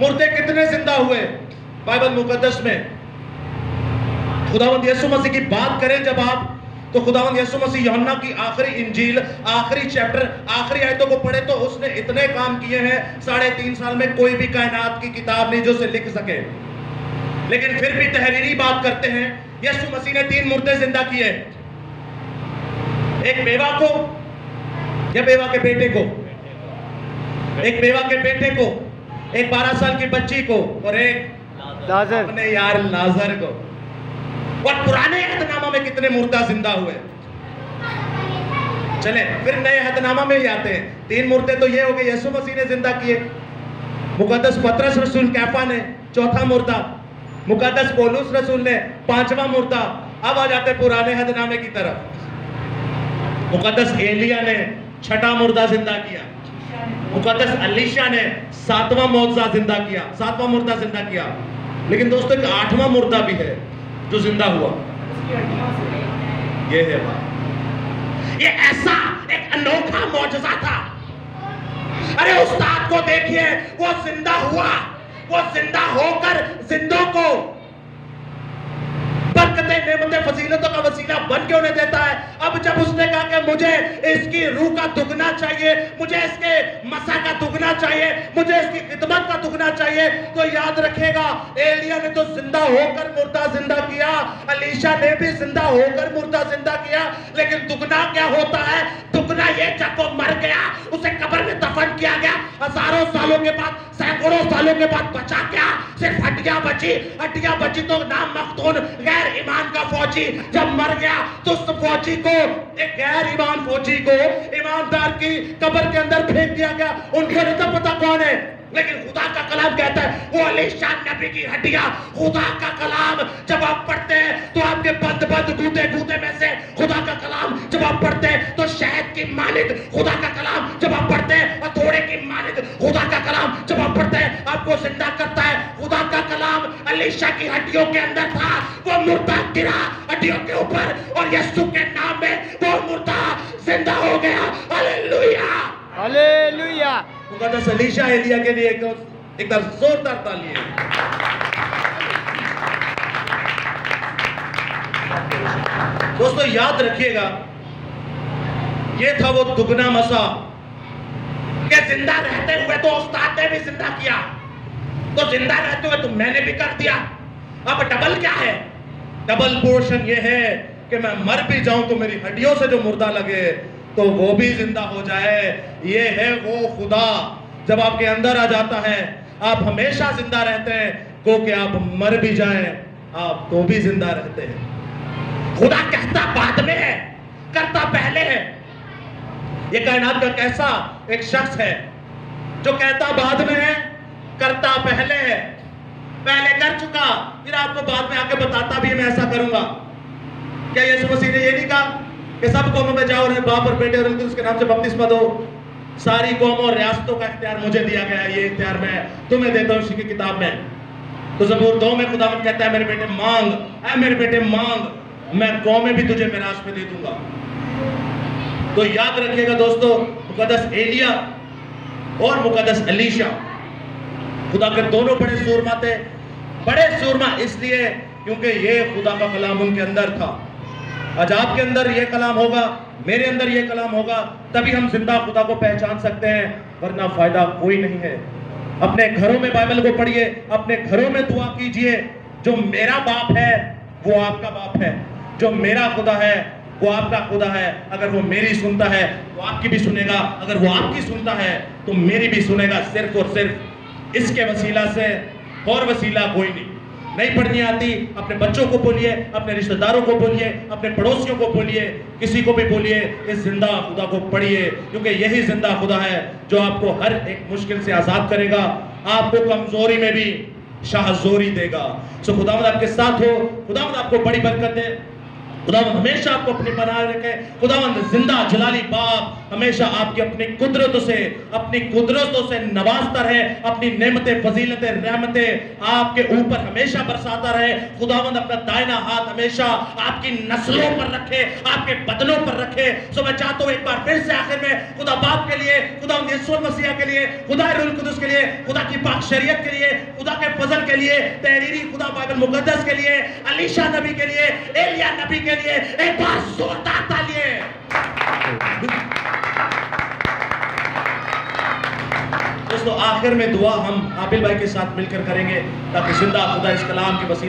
मुर्दे कितने जिंदा हुए बाइबल मुकद्दस में? खुदावंद यीशु मसीह की बात करें जब आप, तो खुदावंद यीशु मसीह यूहन्ना की आखिरी इंजील, आखिरी चैप्टर, आखिरी आयतों को पढ़े तो उसने इतने काम किए हैं, 3.5 साल में कोई भी कायनात की किताब नहीं जो उसे लिख सके। लेकिन फिर भी तहरीरी बात करते हैं, यीशु मसीह ने 3 मुर्दे जिंदा किए, एक बेवा को या बेवा के बेटे को, एक बेवा के बेटे को, एक 12 साल की बच्ची को, और एक लाजर, अपने यार लाजर को। और पुराने अहदनामा में कितने मुर्दा जिंदा हुए? चले फिर नए अहदनामा में ही आते हैं। 3 मुर्दे तो ये हो गए यीशु मसीह ने जिंदा किए, मुकद्दस पतरस रसूल कैफा ने 4था मुर्दा, मुकद्दस पौलुस रसूल ने 5वां मुर्दा। अब आ जाते पुराने अहदनामे की तरफ, मुकद्दस एलिया ने 6ठा मुर्दा जिंदा किया, मुकद्दस एलीशा ने 7वां मौजज़ा जिंदा किया, 7वां मुर्दा जिंदा किया। लेकिन दोस्तों एक 8वां मुर्दा भी है जो जिंदा हुआ, ये है बात। ये ऐसा एक अनोखा मौजज़ा था। अरे उस्ताद को देखिए, वो जिंदा हुआ, वो जिंदा होकर जिंदों को बरकतें, नेमतें, फजीलतों का वसीला बन के उन्हें देता है। अब जब उसने कहा कि मुझे इसकी रूह का दुगना चाहिए, मुझे इसके मसा का दुगना चाहिए, मुझे इसकी खिदमत का दुगना चाहिए, तो याद रखेगा एलिया ने तो जिंदा होकर मुर्दा जिंदा किया, एलीशा ने भी जिंदा होकर मुर्दा जिंदा किया, लेकिन दुगना क्या होता है? दुगना ये जब वो मर गया, उसे कब्र में दफन किया गया, हजारों सालों के बाद, सैकड़ों सालों के बाद बचा क्या? सिर्फ हड्डियां बची। हड्डियां बची तो नाम मख्तून गैर ईमान का फौजी जब मर गया तो उस फौजी को, एक गैर ईमान फौजी को ईमानदार की कब्र के अंदर फेंक दिया गया। उनको नहीं तो पता कौन है, लेकिन खुदा का कलाम कहता है वो एलीशा नबी की हड्डियां। खुदा का कलाम जब आप पढ़ते हैं तो आपके बंद बंद गूदे गूदे में से खुदा का कलाम जब आप पढ़ते हैं तो शहद की मानिद खुदा का कलाम जब आप पढ़ते हैं, हथौड़े की मानिद खुदा का कलाम जब आप पढ़ते हैं, आपको जिंदा करता है। खुदा का कलाम एलीशा की हड्डियों के अंदर था, वो मुर्दा गिरा हड्डियों के ऊपर और यीशु के नाम में वो मुर्दा जिंदा हो गया। Hallelujah, hallelujah. मुकद्दस एलीशा एलिया के लिए एक बार जोरदार तालियां। दोस्तों याद रखिएगा, ये था वो दुगना मसा कि जिंदा रहते हुए तो उस्ताद ने भी जिंदा किया, तो जिंदा रहते हुए तो मैंने भी कर दिया। अब डबल क्या है? डबल पोर्शन ये है कि मैं मर भी जाऊं तो मेरी हड्डियों से जो मुर्दा लगे तो वो भी जिंदा हो जाए। ये है वो खुदा जब आपके अंदर आ जाता है, आप हमेशा जिंदा रहते हैं। गो कि आप मर भी जाएं, आप तो भी जिंदा रहते हैं। खुदा कहता बाद में है, करता पहले है। ये कायनात का कैसा एक शख्स है जो कहता बाद में है, करता पहले है। पहले कर चुका, फिर आपको बाद में आके बताता भी मैं ऐसा करूंगा। क्या यीशु मसीह ने ये नहीं कहा कि सब कौमों में जाओ और बाप और बेटे और उसके नाम से बपतिस्मा दो? सारी कौमों और रियासतों का इख्तियार मुझे दिया गया है, ये इख्तियार मैं तुम्हें देता हूं उसी की किताब में। तो ज़बूर 2 में खुदावंद कहता है मेरे बेटे मांग, ऐ मेरे बेटे मांग, मैं कौमें भी तुझे मिरास में दे दूंगा। तो याद रखिएगा दोस्तों, मुकद्दस एलिया और मुकद्दस एलीशा खुदा के दोनों बड़े सूरमा थे। बड़े सूरमा इसलिए क्योंकि ये खुदा का कलाम उनके अंदर था। आज आपके अंदर ये कलाम होगा, मेरे अंदर ये कलाम होगा, तभी हम जिंदा खुदा को पहचान सकते हैं, वरना फायदा कोई नहीं है। अपने घरों में बाइबल को पढ़िए, अपने घरों में दुआ कीजिए। जो मेरा बाप है वो आपका बाप है, जो मेरा खुदा है वो आपका खुदा है। अगर वो मेरी सुनता है तो आपकी भी सुनेगा, अगर वो आपकी सुनता है तो मेरी भी सुनेगा। सिर्फ और सिर्फ इसके वसीला से, और वसीला कोई नहीं पढ़नी आती, अपने बच्चों को बोलिए, अपने रिश्तेदारों को बोलिए, अपने पड़ोसियों को बोलिए, किसी को भी बोलिए, इस जिंदा खुदा को पढ़िए, क्योंकि यही जिंदा खुदा है जो आपको हर एक मुश्किल से आजाद करेगा, आपको कमजोरी में भी शाहजोरी देगा। सो खुदावंद आपके साथ हो, खुदावंद आपको बड़ी बरकत दे, खुदावंद हमेशा आपको अपने बनाए रखे। खुदावंद जिंदा जलाली बाप हमेशा आपकी अपनी कुदरतों से नवाजता रहे, अपनी नेमतें, फजीलतें, रहमतें आपके ऊपर हमेशा बरसाता रहे। खुदावंद अपना दाहिना हाथ हमेशा आपकी नस्लों पर रखे, आपके बदनों पर रखे। सो मैं चाहता हूं एक बार फिर से आखिर में खुदा बाप के लिए, खुदावंद यीशु मसीह के लिए, खुदा रूह कुदस के लिए, खुदा की पाक शरीयत के लिए, खुदा के फजल के लिए, तहरीरी खुदा बाइबल मुकद्दस के लिए, एलीशा नबी के लिए, एलिया नबी के लिए एक बार जोरदार तालियां। दोस्तों आखिर में दुआ हम आबिल भाई के साथ मिलकर करेंगे ताकि जिंदा खुदा इस कलाम के वसीले